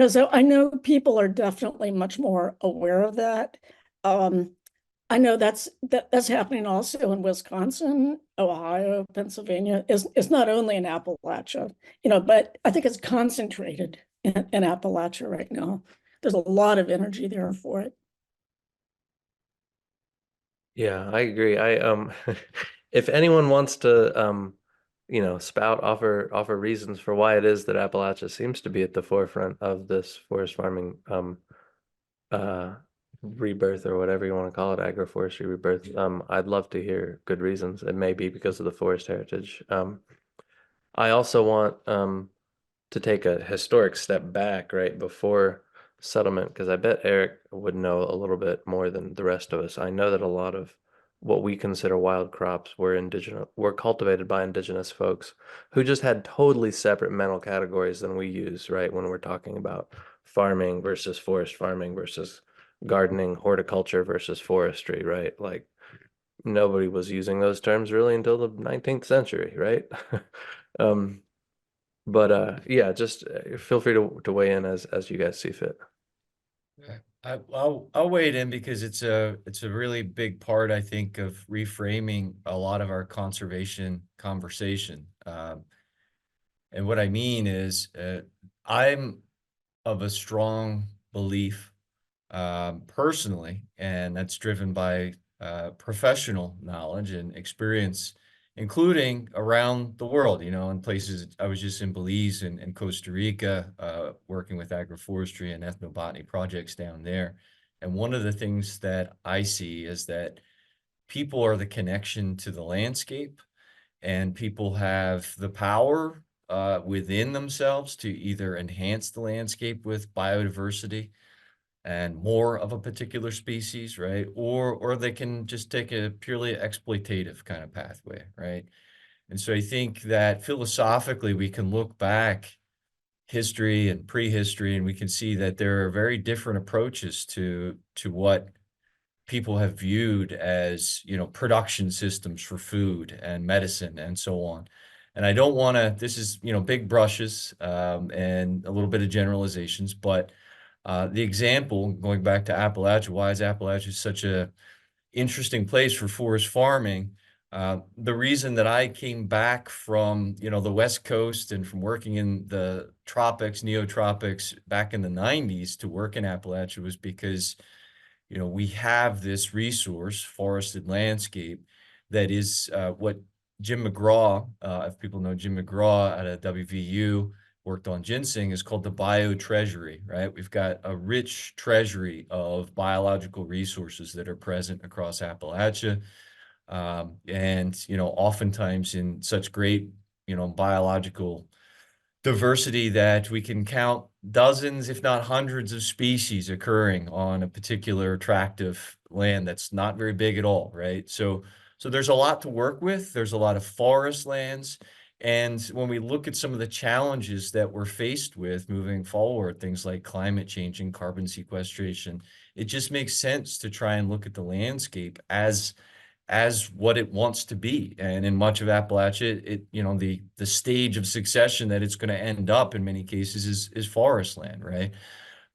so I know people are definitely much more aware of that. I know that's happening also in Wisconsin, Ohio, Pennsylvania. It's not only in Appalachia, but I think it's concentrated in Appalachia right now. There's a lot of energy there for it. Yeah, I agree. If anyone wants to offer reasons for why it is that Appalachia seems to be at the forefront of this forest farming uh rebirth, or whatever you want to call it, agroforestry rebirth, I'd love to hear good reasons. It may be because of the forest heritage. I also want to take a historic step back right before settlement, because I bet Eric would know a little bit more than the rest of us. I know that a lot of what we consider wild crops were cultivated by indigenous folks who just had totally separate mental categories than we use, right? When we're talking about farming versus forest farming versus gardening, horticulture versus forestry, right? Like nobody was using those terms really until the 19th century, right? um, but yeah, just feel free to weigh in as you guys see fit. I'll weigh it in because it's a really big part, I think, of reframing a lot of our conservation conversation. And what I mean is, I'm of a strong belief, personally, and that's driven by professional knowledge and experience, including around the world, in places. I was just in Belize and Costa Rica, working with agroforestry and ethnobotany projects down there. And one of the things that I see is that people are the connection to the landscape, and people have the power within themselves to either enhance the landscape with biodiversity and more of a particular species, right? Or they can just take a purely exploitative kind of pathway, right? And so I think that philosophically we can look back history and prehistory, and we can see that there are very different approaches to what people have viewed as, production systems for food and medicine and so on. And I don't want to, this is, big brushes and a little bit of generalizations, but the example, going back to Appalachia, why is Appalachia such a interesting place for forest farming? The reason that I came back from, the West Coast and from working in the tropics, neotropics back in the 90s to work in Appalachia was because, we have this resource, forested landscape, that is what Jim McGraw, if people know Jim McGraw at WVU, worked on ginseng, is called the biotreasury, right? We've got a rich treasury of biological resources that are present across Appalachia. And, oftentimes in such great, biological diversity that we can count dozens, if not hundreds of species occurring on a particular tract of land that's not very big at all, right? So there's a lot to work with. There's a lot of forest lands. And when we look at some of the challenges that we're faced with moving forward, things like climate change and carbon sequestration, it just makes sense to try and look at the landscape as what it wants to be. And in much of Appalachia, the stage of succession that it's going to end up in many cases is forest land, right?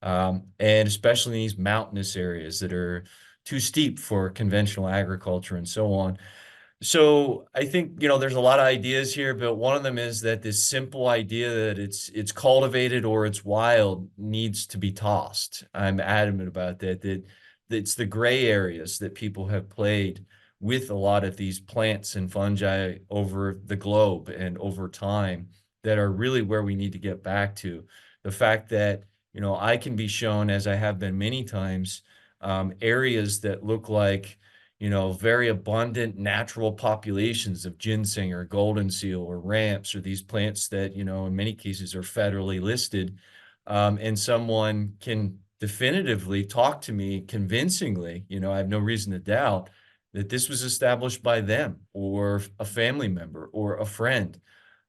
And especially in these mountainous areas that are too steep for conventional agriculture and so on. So I think, there's a lot of ideas here, but one of them is that this simple idea that it's cultivated or it's wild needs to be tossed. I'm adamant about that it's the gray areas that people have played with a lot of these plants and fungi over the globe and over time that are really where we need to get back to. The fact that, I can be shown, as I have been many times, areas that look like, very abundant natural populations of ginseng or golden seal or ramps, or these plants that, in many cases are federally listed. And someone can definitively talk to me convincingly, I have no reason to doubt that this was established by them or a family member or a friend.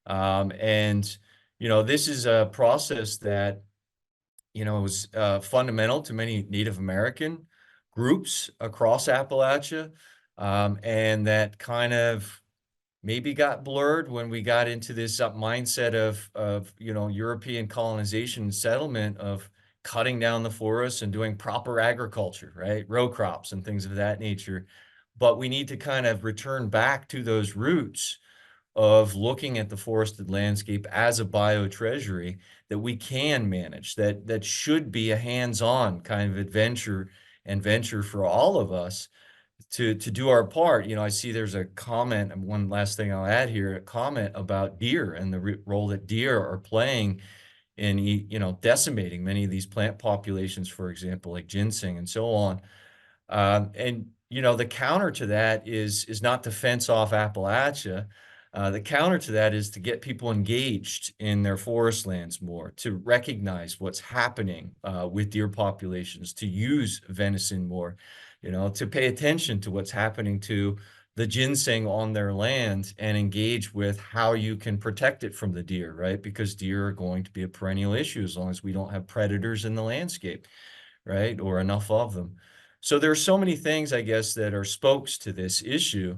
And this is a process that, was fundamental to many Native American groups across Appalachia, and that kind of maybe got blurred when we got into this mindset of European colonization and settlement of cutting down the forests and doing proper agriculture, right? Row crops and things of that nature. But we need to kind of return back to those roots of looking at the forested landscape as a biotreasury that we can manage, that should be a hands-on kind of adventure and venture for all of us to do our part. I see there's a comment, and one last thing I'll add here, a comment about deer and the role that deer are playing in, decimating many of these plant populations, for example, like ginseng and so on. And the counter to that is not to fence off Appalachia. The counter to that is to get people engaged in their forest lands more, to recognize what's happening with deer populations, to use venison more, to pay attention to what's happening to the ginseng on their land and engage with how you can protect it from the deer, right? Because deer are going to be a perennial issue as long as we don't have predators in the landscape, right? Or enough of them. So there are so many things, I guess, that are spokes to this issue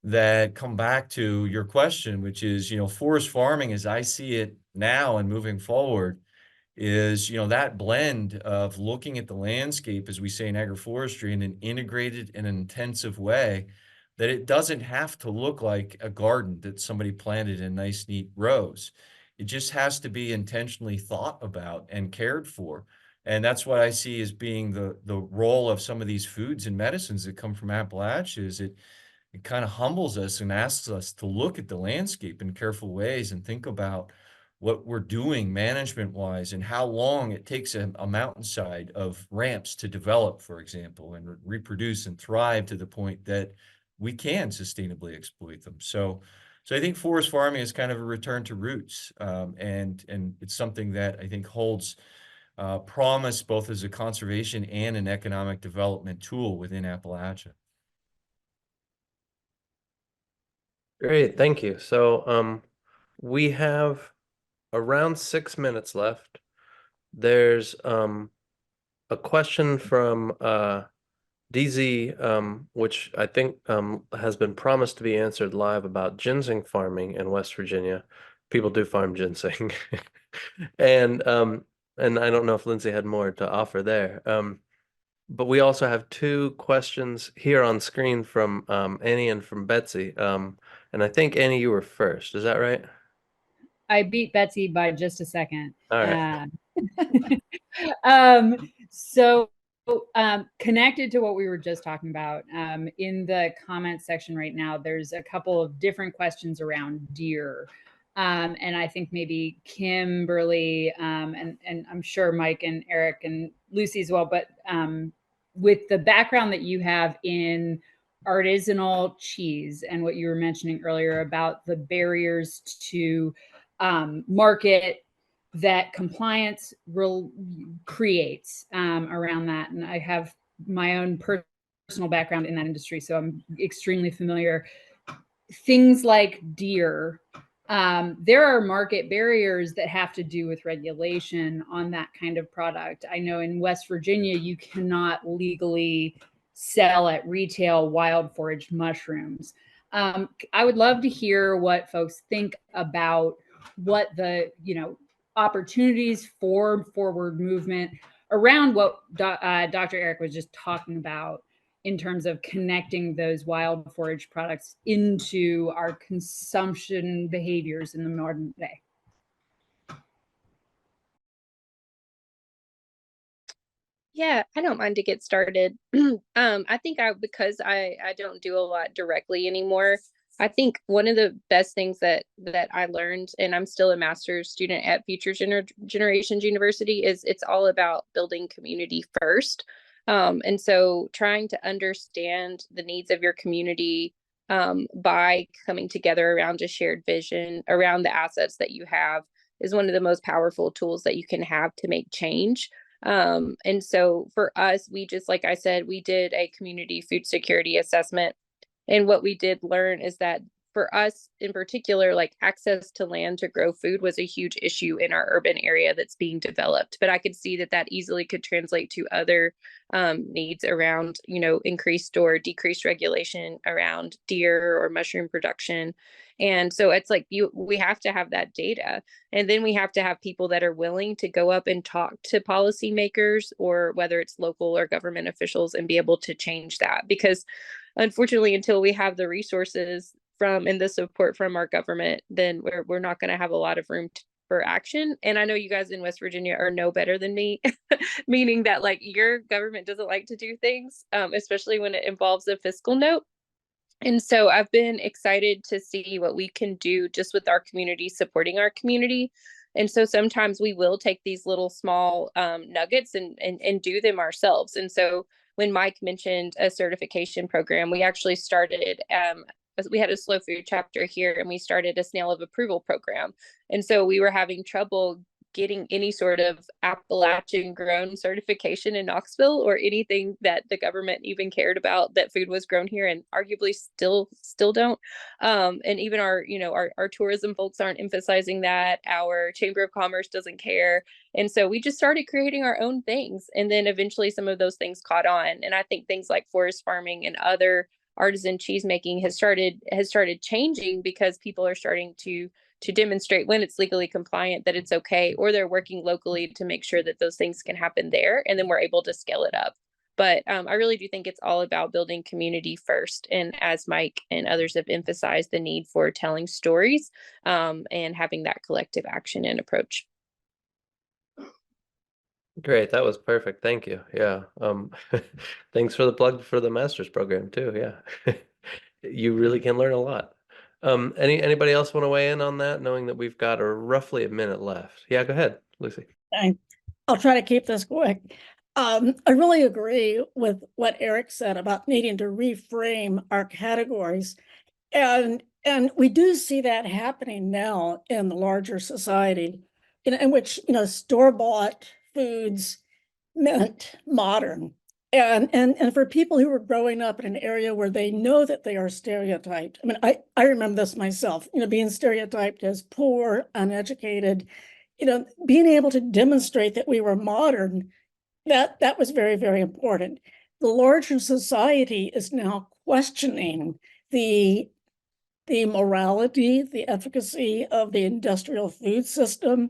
that come back to your question, which is, forest farming as I see it now and moving forward is, that blend of looking at the landscape, as we say in agroforestry, in an integrated and intensive way, that it doesn't have to look like a garden that somebody planted in nice, neat rows. It just has to be intentionally thought about and cared for. And that's what I see as being the role of some of these foods and medicines that come from Appalachia, is it kind of humbles us and asks us to look at the landscape in careful ways and think about what we're doing management-wise and how long it takes a mountainside of ramps to develop, for example, and reproduce and thrive to the point that we can sustainably exploit them. So I think forest farming is kind of a return to roots, and it's something that I think holds promise both as a conservation and an economic development tool within Appalachia. Great, thank you. So we have around 6 minutes left. There's a question from DZ, which I think has been promised to be answered live, about ginseng farming in West Virginia. People do farm ginseng. And I don't know if Lindsay had more to offer there. But we also have 2 questions here on screen from Annie and from Betsy. And I think, Annie, you were first. Is that right? I beat Betsy by just a second. All right. So connected to what we were just talking about, in the comment section right now, there's a couple of different questions around deer. And I think maybe Kimberly, and I'm sure Mike and Eric and Lucy as well, but with the background that you have in artisanal cheese and what you were mentioning earlier about the barriers to market that compliance creates around that. And I have my own personal background in that industry, so I'm extremely familiar. Things like deer, there are market barriers that have to do with regulation on that kind of product. I know in West Virginia, you cannot legally sell at retail wild foraged mushrooms. I would love to hear what folks think about what the opportunities for forward movement around what Dr. Eric was just talking about in terms of connecting those wild forage products into our consumption behaviors in the modern day. Yeah, I don't mind to get started. I think because I don't do a lot directly anymore, I think one of the best things that I learned, and I'm still a master's student at Future Generations University, is it's all about building community first. And so trying to understand the needs of your community by coming together around a shared vision around the assets that you have is one of the most powerful tools that you can have to make change. And so for us, we just, like I said, we did a community food security assessment. And what we did learn is that for us in particular, like access to land to grow food was a huge issue in our urban area that's being developed. But I could see that that easily could translate to other needs around, you know, increased or decreased regulation around deer or mushroom production. And so it's like we have to have that data. And then we have to have people that are willing to go up and talk to policymakers, or whether it's local or government officials, and be able to change that. Because unfortunately, until we have the resources from and the support from our government, then we're not going to have a lot of room for action. And I know you guys in West Virginia are no better than me, meaning that like your government doesn't like to do things, especially when it involves a fiscal note. And so I've been excited to see what we can do just with our community, supporting our community. And so sometimes we will take these little small nuggets and do them ourselves. And so when Mike mentioned a certification program, we actually started, we had a slow food chapter here, and we started a snail of approval program. And so we were having trouble getting any sort of Appalachian grown certification in Knoxville, or anything that the government even cared about that food was grown here, and arguably still don't. And even our, you know, our tourism folks aren't emphasizing that. Our Chamber of Commerce doesn't care. And so we just started creating our own things. And then eventually some of those things caught on. And I think things like forest farming and other artisan cheese making has started changing, because people are starting to demonstrate when it's legally compliant that it's okay, or they're working locally to make sure that those things can happen there, and then we're able to scale it up. But I really do think it's all about building community first. And as Mike and others have emphasized, the need for telling stories and having that collective action and approach. Great, that was perfect. Thank you. Yeah. Thanks for the plug for the master's program too. Yeah. You really can learn a lot. Anybody else want to weigh in on that, knowing that we've got roughly a minute left? Yeah, go ahead, Lucy. I'll try to keep this quick. I really agree with what Eric said about needing to reframe our categories. And we do see that happening now in the larger society, in which, you know, store-bought foods meant modern. And for people who were growing up in an area where they know that they are stereotyped. I mean, I remember this myself, you know, being stereotyped as poor, uneducated, you know, being able to demonstrate that we were modern, that was very, very important. The larger society is now questioning the morality, the efficacy of the industrial food system.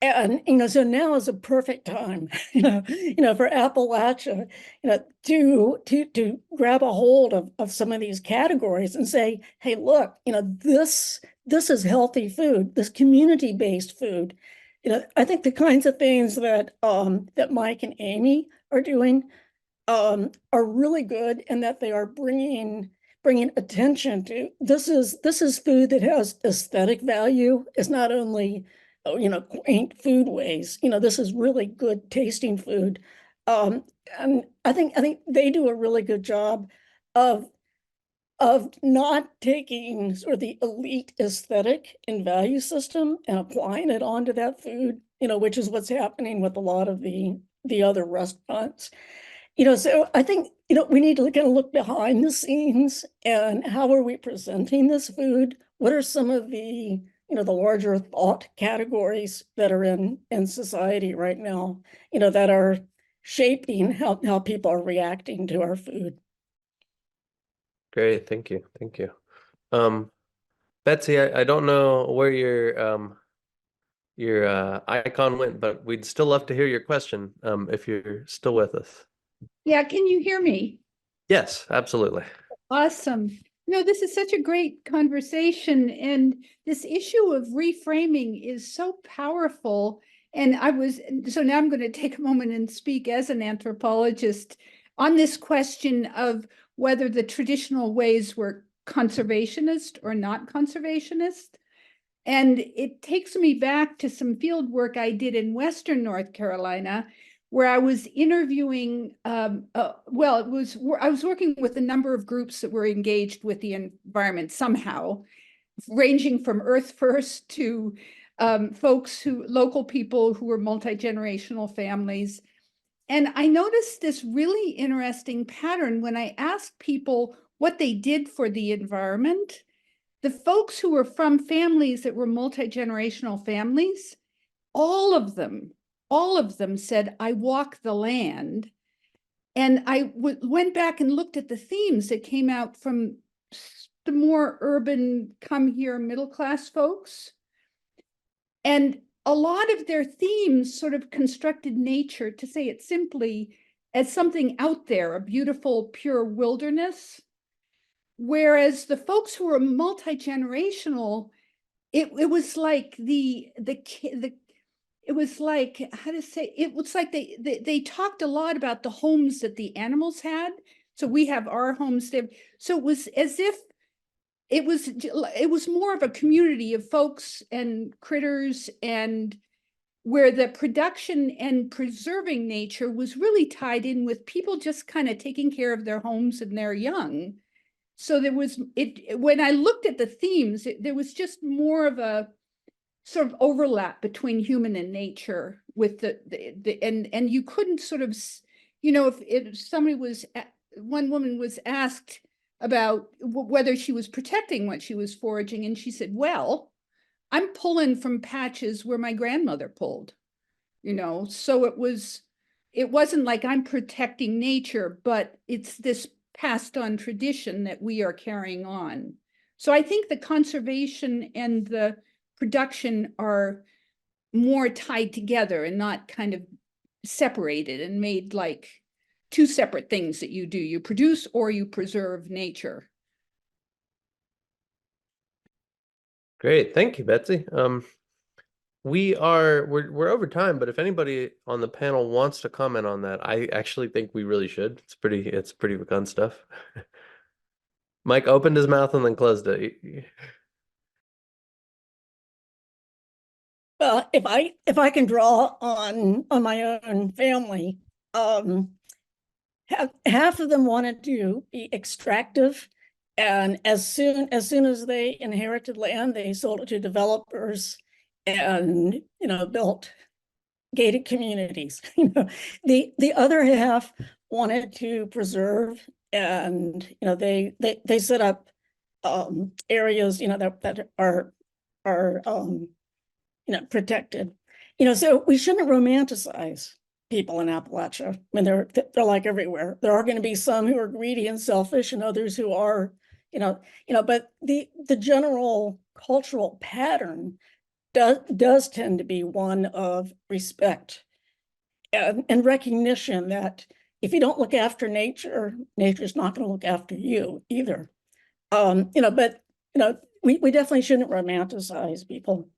And, you know, so now is a perfect time, you know, for Appalachia, you know, to grab a hold of some of these categories and say, hey, look, you know, this is healthy food, this community-based food. You know, I think the kinds of things that that Mike and Amy are doing are really good, and that they are bringing attention to. This is food that has aesthetic value. It's not only, you know, quaint foodways. You know, this is really good tasting food. And I think they do a really good job of not taking sort of the elite aesthetic and value system and applying it onto that food, you know, which is what's happening with a lot of the other restaurants. You know, so I think, you know, we need to kind of look behind the scenes, and how are we presenting this food? What are some of the, you know, the larger thought categories that are in society right now, you know, that are shaping how people are reacting to our food? Great, thank you. Betsy, I don't know where your icon went, but we'd still love to hear your question if you're still with us. Yeah, can you hear me? Yes, absolutely. Awesome. No, this is such a great conversation, and this issue of reframing is so powerful. And so now I'm going to take a moment and speak as an anthropologist on this question of whether the traditional ways were conservationist or not conservationist. And it takes me back to some field work I did in Western North Carolina, where I was interviewing, well, I was working with a number of groups that were engaged with the environment somehow, ranging from Earth First to local people who were multi-generational families. And I noticed this really interesting pattern when I asked people what they did for the environment. The folks who were from families that were multi-generational families, all of them said, I walk the land. And I went back and looked at the themes that came out from the more urban, come here, middle-class folks. And a lot of their themes sort of constructed nature, to say it simply, as something out there, a beautiful, pure wilderness. Whereas the folks who were multi-generational, it was like it was like, how to say, it was like they talked a lot about the homes that the animals had. So we have our homestead. So it was as if it was more of a community of folks and critters, and where the production and preserving nature was really tied in with people just kind of taking care of their homes and their young. So there was, when I looked at the themes, there was just more of a sort of overlap between human and nature with and you couldn't sort of, if somebody was, one woman was asked about whether she was protecting what she was foraging, and she said, well, I'm pulling from patches where my grandmother pulled, so it wasn't like I'm protecting nature, but it's this passed on tradition that we are carrying on. So I think the conservation and the production are more tied together and not kind of separated and made like two separate things that you do. You produce or you preserve nature. Great, thank you, Betsy. We're over time, but if anybody on the panel wants to comment on that, I actually think we really should. It's pretty fun stuff. Mike opened his mouth and then closed it. Well, if I can draw on my own family, half of them wanted to be extractive, and as soon as they inherited land, they sold it to developers and built gated communities. The other half wanted to preserve, and they set up areas that are protected. So we shouldn't romanticize people in Appalachia. I mean, they're like everywhere. There are going to be some who are greedy and selfish, and others who are, but the general cultural pattern does tend to be one of respect and recognition that if you don't look after nature, nature's not going to look after you either. But we definitely shouldn't romanticize people.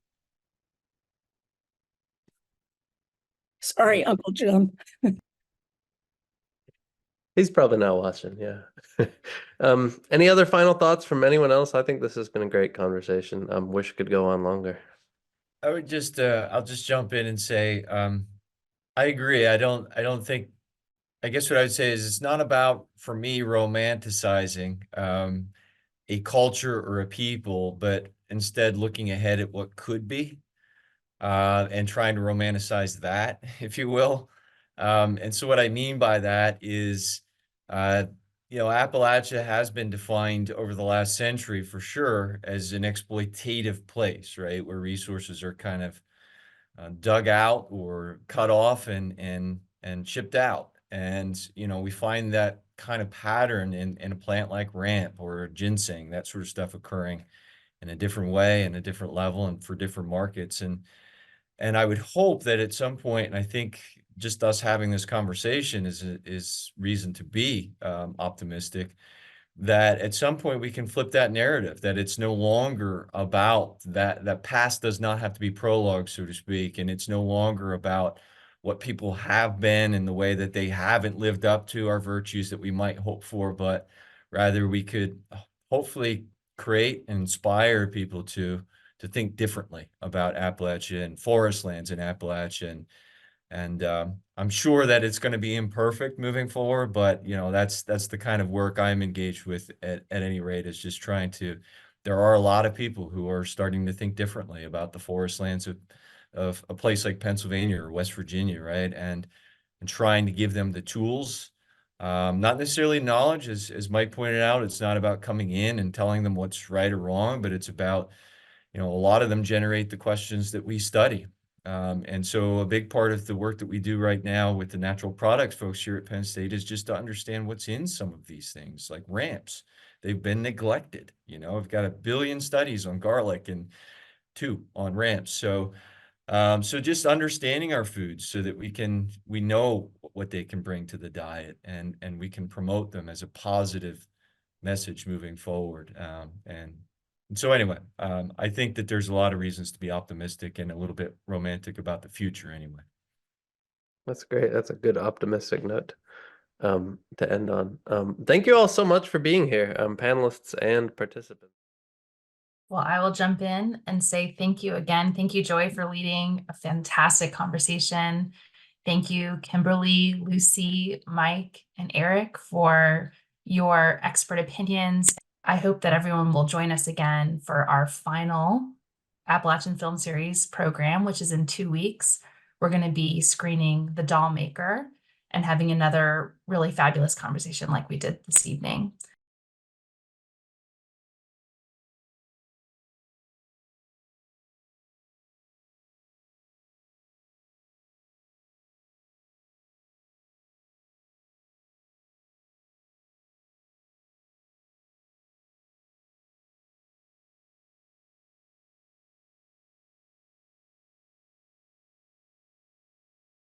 Sorry, Uncle Jim. He's probably not watching, yeah. Any other final thoughts from anyone else? I think this has been a great conversation. Wish it could go on longer. I would just I'll just jump in and say I agree. I don't think, I guess what I would say is it's not about, for me, romanticizing a culture or a people, but instead looking ahead at what could be and trying to romanticize that, if you will. And so what I mean by that is, Appalachia has been defined over the last century for sure as an exploitative place, right? Where resources are kind of dug out or cut off and shipped out. And, we find that kind of pattern in a plant like ramp or ginseng, that sort of stuff occurring in a different way and a different level and for different markets. And I would hope that at some point, and I think just us having this conversation is reason to be optimistic, that at some point we can flip that narrative, that it's no longer about that past does not have to be prologue, so to speak, and it's no longer about what people have been and the way that they haven't lived up to our virtues that we might hope for, but rather we could hopefully create and inspire people to think differently about Appalachia and forest lands in Appalachia And I'm sure that it's going to be imperfect moving forward, but that's the kind of work I'm engaged with at any rate, is just trying to. There are a lot of people who are starting to think differently about the forest lands of a place like Pennsylvania or West Virginia, right? And trying to give them the tools, not necessarily knowledge, as Mike pointed out. It's not about coming in and telling them what's right or wrong, but it's about, a lot of them generate the questions that we study. And so a big part of the work that we do right now with the natural products folks here at Penn State is just to understand what's in some of these things, like ramps. They've been neglected. I've got 1 billion studies on garlic and 2 on ramps. So just understanding our foods so that we know what they can bring to the diet, and we can promote them as a positive message moving forward. And so anyway, I think that there's a lot of reasons to be optimistic and a little bit romantic about the future anyway. That's great. That's a good optimistic note to end on. Thank you all so much for being here, panelists and participants. Well, I will jump in and say thank you again. Thank you, Joy, for leading a fantastic conversation. Thank you, Kimberly, Lucy, Mike, and Eric, for your expert opinions. I hope that everyone will join us again for our final Appalachian Film Series program, which is in 2 weeks. We're going to be screening The Doll Maker and having another really fabulous conversation like we did this evening.